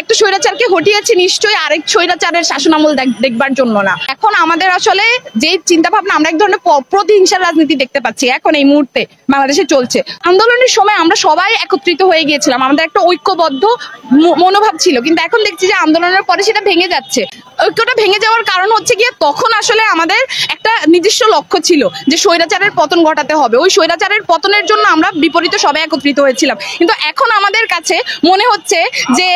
একটা স্বৈরাচারকে হটিয়েছি নিশ্চয়ই আরেক স্বৈরাচারের শাসনামল দেখবার জন্য না। এখন আমাদের আসলে যে চিন্তা ভাবনা, আমরা এক ধরনের প্রতিহিংসার রাজনীতি দেখতে পাচ্ছি এখন এই মুহূর্তে বাংলাদেশে চলছে। আন্দোলনের সময় আমরা সবাই একত্রিত হয়ে গিয়েছিলাম, আমাদের একটা ঐক্যবদ্ধ মনোভাব ছিল, কিন্তু এখন দেখছি যে আন্দোলনের পরে সেটা ভেঙে যাচ্ছে। ঐক্যটা ভেঙে যাওয়ার কারণ হচ্ছে গিয়ে তখন আসলে আমাদের একটা নির্দিষ্ট লক্ষ্য ছিল যে স্বৈরাচারের পতন ঘটাতে হবে, ওই স্বৈরাচারের পতনের জন্য আমরা বিপরীতে সবাই একত্রিত হয়েছিলাম। কিন্তু এখন আমাদের কাছে মনে হচ্ছে যে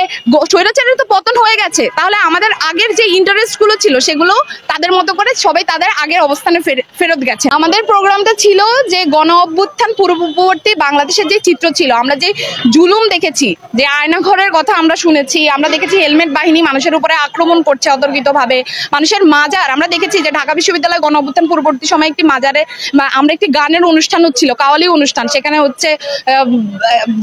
স্বৈরাচারের তো পতন হয়ে গেছে, তাহলে আমাদের আগের যে ইন্টারেস্ট গুলো ছিল সেগুলো তাদের মতো করে সবাই তাদের আগের অবস্থানে ফেরত গেছে। আমাদের প্রোগ্রামটা ছিল যে গণ অভ্যুত্থান পূর্ববর্তী বাংলাদেশের যে চিত্র ছিল, আমরা যে জুলুম দেখেছি, যে আয়নাঘরের কথা আমরা শুনেছি, আমরা দেখেছি হেলমেট বাহিনী মানুষের উপরে আক্রমণ করছে অতর্কিতভাবে, মানুষের মাজার আমরা দেখেছি যে ঢাকা বিশ্ববিদ্যালয় গণ অভ্যুত্থান পূর্ববর্তী সময় একটি মাজারে আমরা একটি গানের অনুষ্ঠান হচ্ছিল, কাওয়ালি অনুষ্ঠান, সেখানে হচ্ছে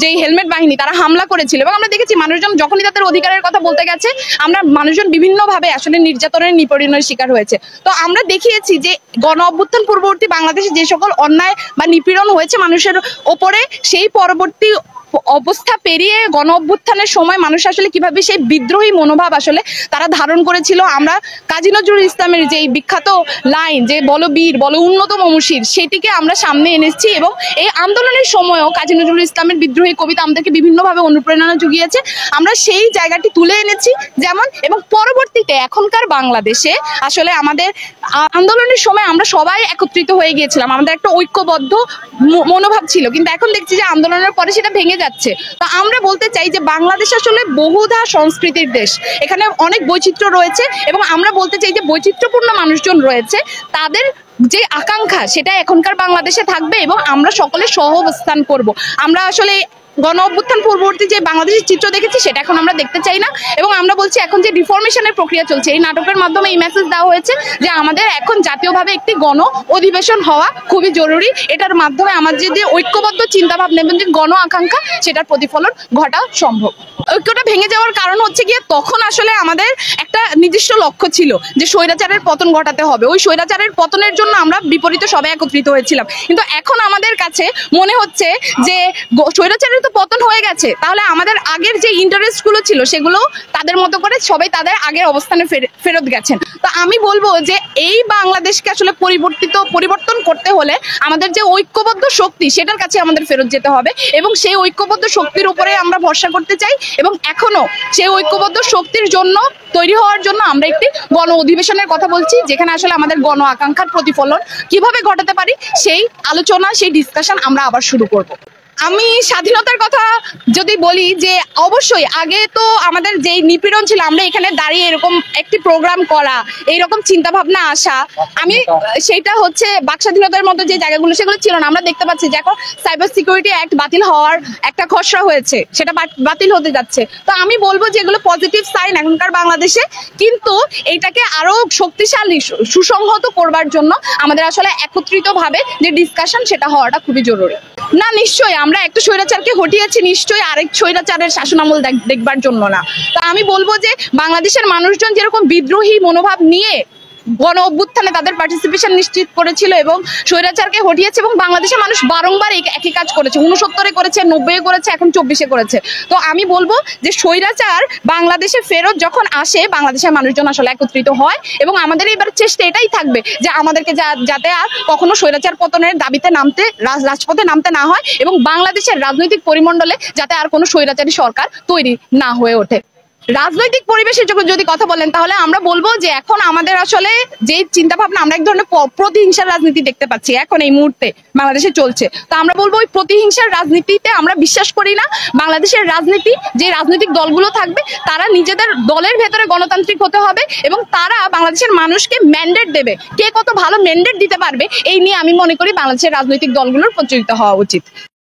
যেই হেলমেট বাহিনী তারা হামলা করেছিল, এবং আমরা দেখেছি মানুষজন যখনই তাদের অধিকারের কথা বলতে গেছে আমরা মানুষজন বিভিন্নভাবে আসলে নির্যাতনের নিপীড়নের শিকার হয়েছে। তো আমরা দেখিয়েছি যে গণ অভ্যুত্থান পূর্ববর্তী বাংলাদেশে যে সকল অন্যায় বা নিপীড়ন হয়েছে মানুষের ওপরে, সেই পরবর্তী অবস্থা পেরিয়ে গণ অভ্যুত্থানের সময় মানুষ আসলে কিভাবে সেই বিদ্রোহী মনোভাব আসলে তারা ধারণ করেছিল। আমরা কাজী নজরুল ইসলামের যে বিখ্যাত লাইন যে বলো বীর বলো উন্নত মমশির, সেটিকে আমরা সামনে এনেছি, এবং এই আন্দোলনের সময়ও কাজী নজরুল ইসলামের বিদ্রোহী কবিতা আমাদেরকে বিভিন্নভাবে অনুপ্রেরণা জুগিয়েছে, আমরা সেই জায়গাটি তুলে এনেছি যেমন। এবং পরবর্তীতে এখনকার বাংলাদেশে আসলে আমাদের আন্দোলনের সময় আমরা সবাই একত্রিত হয়ে গিয়েছিলাম, আমাদের একটা ঐক্যবদ্ধ মনোভাব ছিল, কিন্তু এখন দেখছি যে আন্দোলনের পরে সেটা ভেঙে যাচ্ছে। তো আমরা বলতে চাই যে বাংলাদেশ আসলে বহুধা সংস্কৃতির দেশ, এখানে অনেক বৈচিত্র্য রয়েছে, এবং আমরা বলতে চাই যে বৈচিত্র্যপূর্ণ মানুষজন রয়েছে, তাদের যে আকাঙ্ক্ষা সেটা এখনকার বাংলাদেশে থাকবে, এবং আমরা সকলে সহ অবস্থান করব। আমরা আসলে গণ অভ্যুত্থান পূর্ববর্তী যে বাংলাদেশের চিত্র দেখেছি সেটা এখন আমরা দেখতে চাই না, এবং আমরা বলছি এখন যে রিফরমেশনের প্রক্রিয়া চলছে, এই নাটকের মাধ্যমে এই মেসেজ দেওয়া হয়েছে যে আমাদের এখন জাতীয়ভাবে একটি গণ অধিবেশন হওয়া খুবই জরুরি। এটার মাধ্যমে আমাদের যে ঐক্যবদ্ধ চিন্তাভাবনা এবং যে গণ আকাঙ্ক্ষা সেটার প্রতিফলন ঘটা সম্ভব। ঐক্যটা ভেঙে যাওয়ার কারণ হচ্ছে গিয়ে তখন আসলে আমাদের একটা নির্দিষ্ট লক্ষ্য ছিল যে স্বৈরাচারের পতন ঘটাতে হবে, ওই স্বৈরাচারের পতনের জন্য আমরা বিপরীতে সবাই একত্রিত হয়েছিলাম। কিন্তু এখন আমাদের কাছে মনে হচ্ছে যে স্বৈরাচারের তো পতন হয়ে গেছে, তাহলে আমাদের আগের যে ইন্টারেস্ট গুলো ছিল সেগুলো তাদের মতো করে সবাই তাদের আগের অবস্থানে ফেরত গেছেন। তো আমি বলবো যে এই বাংলাদেশকে আসলে পরিবর্তন করতে হলে আমাদের যে ঐক্যবদ্ধ শক্তি সেটার কাছে আমাদের ফেরত যেতে হবে, এবং সেই ঐক্যবদ্ধ শক্তির উপরে আমরা ভরসা করতে চাই, এবং এখনো সেই ঐক্যবদ্ধ শক্তির জন্য তৈরি হওয়ার জন্য আমরা একটি গণ অধিবেশনের কথা বলছি, যেখানে আসলে আমাদের গণ আকাঙ্ক্ষার প্রতিফলন কিভাবে ঘটাতে পারি সেই আলোচনা, সেই ডিসকাশন আমরা আবার শুরু করব। আমি স্বাধীনতার কথা যদি বলি, যে অবশ্যই আগে তো আমাদের যে নিপীড়ন ছিল, আমরা এখানে দাঁড়িয়ে এরকম একটি প্রোগ্রাম করা, এইরকম চিন্তা ভাবনা আসা, আমি সেটা হচ্ছে বাক স্বাধীনতার মতো যে জায়গাগুলো সেগুলো ছিল না। আমরা দেখতে পাচ্ছি যে এখন সাইবার সিকিউরিটি অ্যাক্ট বাতিল হওয়ার একটা খসড়া হয়েছে, সেটা বাতিল হতে যাচ্ছে। তো আমি বলবো যে এগুলো পজিটিভ সাইন এখনকার বাংলাদেশে, কিন্তু এটাকে আরো শক্তিশালী সুসংহত করবার জন্য আমাদের আসলে একত্রিতভাবে যে ডিসকাশন সেটা হওয়াটা খুবই জরুরি। না, নিশ্চয়ই আমরা একটা স্বৈরাচারকে হটিয়েছি নিশ্চয়ই আরেক স্বৈরাচারের শাসনামল দেখবার জন্য না। তো আমি বলবো যে বাংলাদেশের মানুষজন যেরকম বিদ্রোহী মনোভাব নিয়ে গণ অভ্যুত্থানে তাদের পার্টিসিপেশন নিশ্চিত করেছিল এবং স্বৈরাচারকে হটিয়েছে, এবং বাংলাদেশের মানুষ বারংবার একই কাজ করেছে, 69-এ করেছে, 90-এ করেছে, এখন 24-এ করেছে। তো আমি বলবো যে স্বৈরাচার বাংলাদেশে ফেরত যখন আসে বাংলাদেশের মানুষজন আসলে একত্রিত হয়, এবং আমাদের এবার চেষ্টা এটাই থাকবে যে আমাদেরকে যাতে আর কখনো স্বৈরাচার পতনের দাবিতে রাজপথে নামতে না হয়, এবং বাংলাদেশের রাজনৈতিক পরিমণ্ডলে যাতে আর কোনো স্বৈরাচারী সরকার তৈরি না হয়ে ওঠে। রাজনৈতিক পরিবেশের যদি কথা বলেন, তাহলে আমরা বলবো যে এখন আমাদের আসলে যে চিন্তা ভাবনা, আমরা এক ধরনের প্রতিহিংসার রাজনীতি দেখতে পাচ্ছি এখন এই মুহূর্তে বাংলাদেশে চলছে। তো আমরা বলবো ওই প্রতিহিংসার রাজনীতিতে আমরা বিশ্বাস করি না। বাংলাদেশের রাজনীতি, যে রাজনৈতিক দলগুলো থাকবে তারা নিজেদের দলের ভেতরে গণতান্ত্রিক হতে হবে, এবং তারা বাংলাদেশের মানুষকে ম্যান্ডেট দেবে, কে কত ভালো ম্যান্ডেট দিতে পারবে এই নিয়ে আমি মনে করি বাংলাদেশের রাজনৈতিক দলগুলোর প্রচলিত হওয়া উচিত।